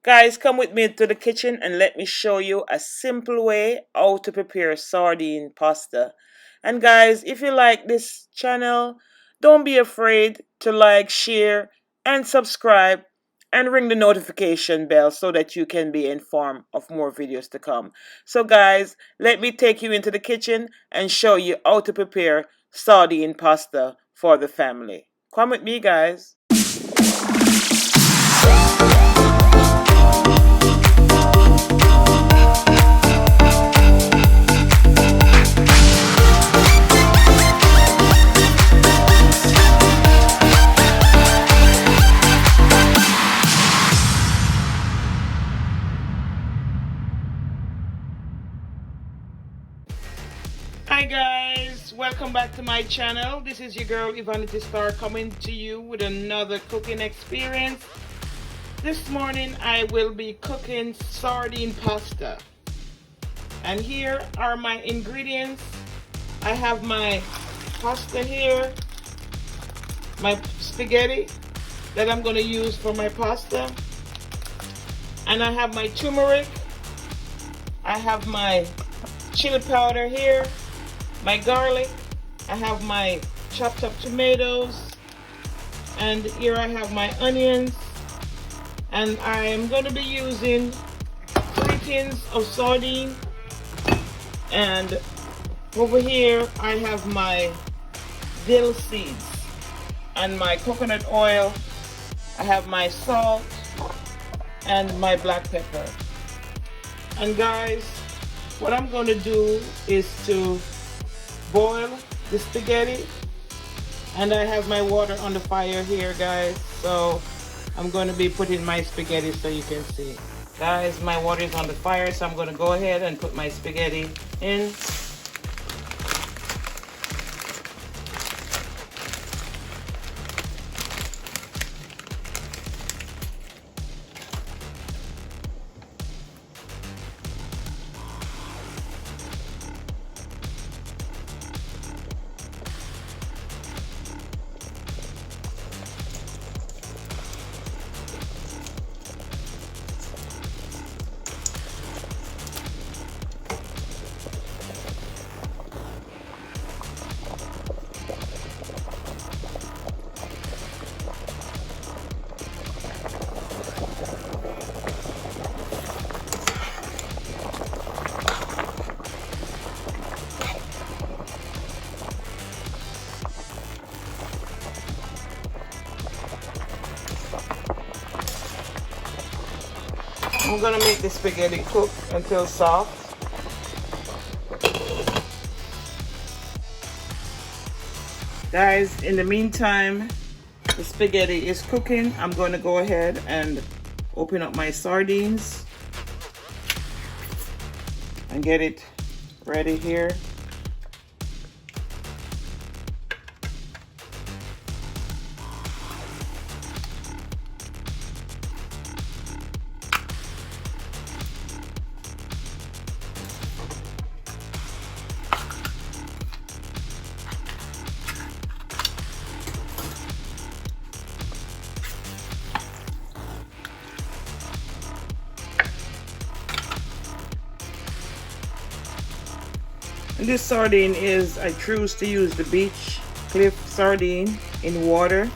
Guys, come with me to the kitchen and let me show you a simple way how to prepare sardine pasta. And guys, if you like this channel, don't be afraid to like, share, and subscribe and ring the notification bell so that you can be informed of more videos to come. So guys, let me take you into the kitchen and show you how to prepare sardine pasta for the family. Come with me, guys. Hi guys, welcome back to my channel. This is your girl Evanity Star coming to you with another cooking experience. This morning I will be cooking sardine pasta. And here are my ingredients. I have my pasta here, my spaghetti that I'm going to use for my pasta. And I have my turmeric. I have my chili powder here. My garlic, I have my chopped up tomatoes, and here I have my onions, and I am going to be using 3 tins of sardine, and over here I have my dill seeds and my coconut oil. I have my salt and my black pepper. And guys, what I'm going to do is to boil the spaghetti, and I have my water on the fire here, guys. So I'm going to be putting my spaghetti so you can see. Guys, my water is on the fire, so I'm going to go ahead and put my spaghetti in. I'm gonna make the spaghetti cook until soft. Guys, in the meantime, the spaghetti is cooking. I'm gonna go ahead and open up my sardines and get it ready here. And this sardine is, I choose to use the beach cliff sardine in water.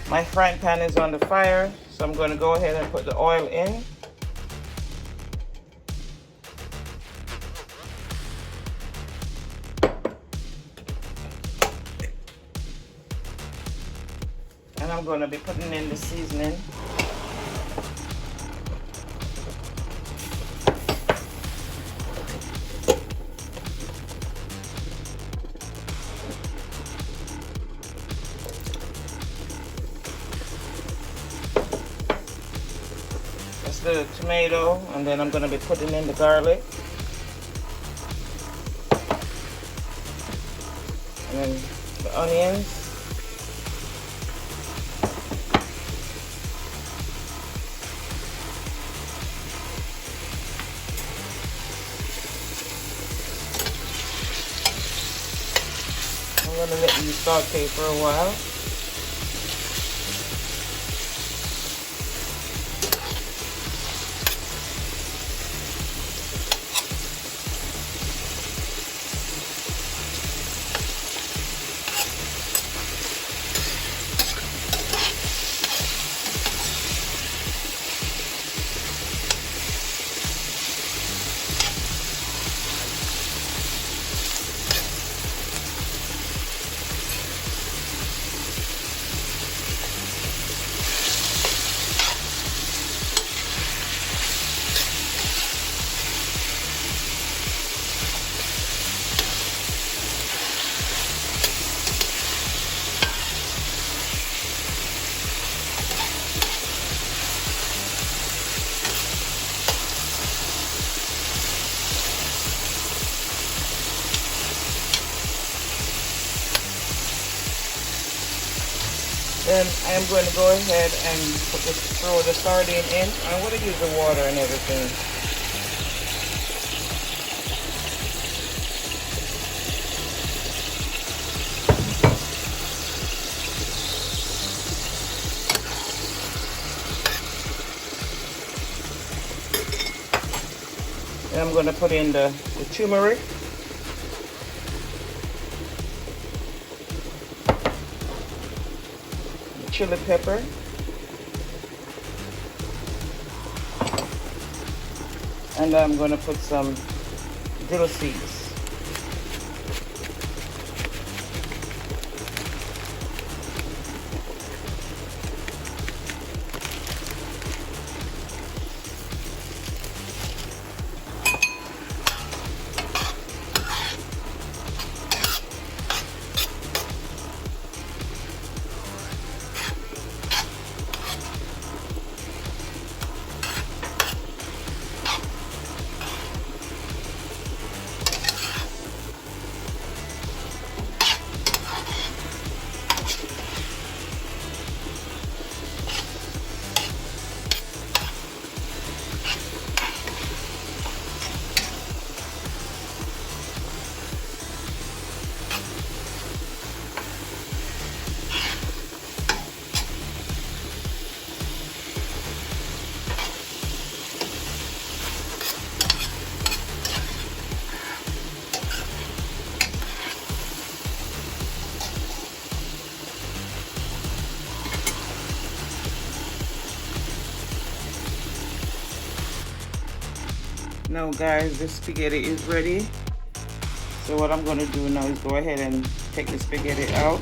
My frying pan is on the fire, so I'm going to go ahead and put the oil in. And I'm going to be putting in the seasoning. The tomato, and then I'm going to be putting in the garlic. And then the onions. I'm going to let these saute for a while. Then I'm going to go ahead and throw the sardine in. I'm going to use the water and everything. Then I'm going to put in the turmeric. Chili pepper, and I'm going to put some dill seeds. Now guys, this spaghetti is ready. So what I'm going to do now is go ahead and take the spaghetti out.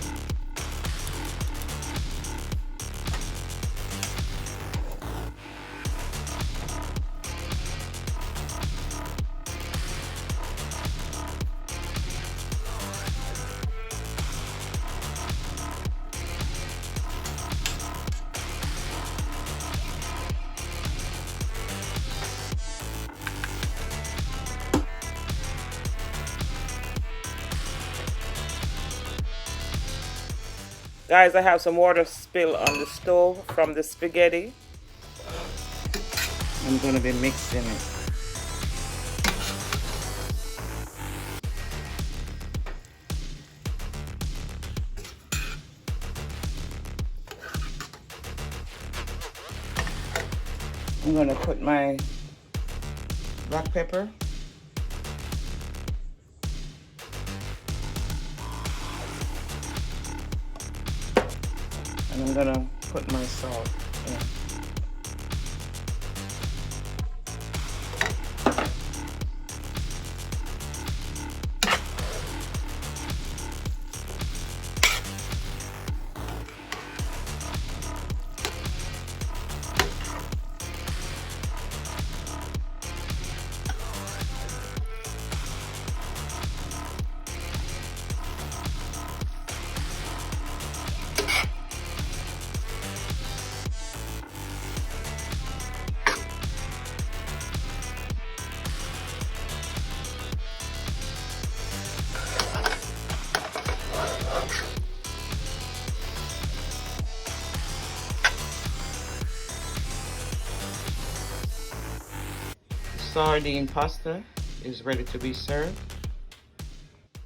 Guys, I have some water spill on the stove from the spaghetti. I'm going to be mixing it. I'm going to put my black pepper. And I'm gonna put my salt in. sardine pasta is ready to be served.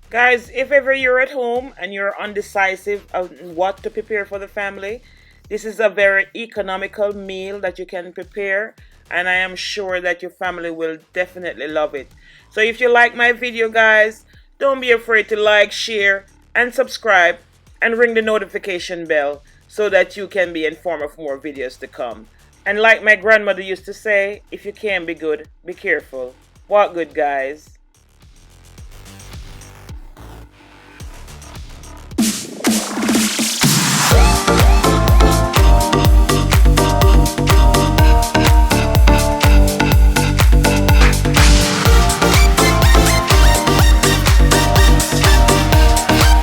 Guys, if ever you're at home and you're undecisive of what to prepare for the family, this is a very economical meal that you can prepare, and I am sure that your family will definitely love it. So if you like my video, guys, don't be afraid to like, share, and subscribe, and ring the notification bell so that you can be informed of more videos to come. And like my grandmother used to say, if you can't be good, be careful. Walk good, guys.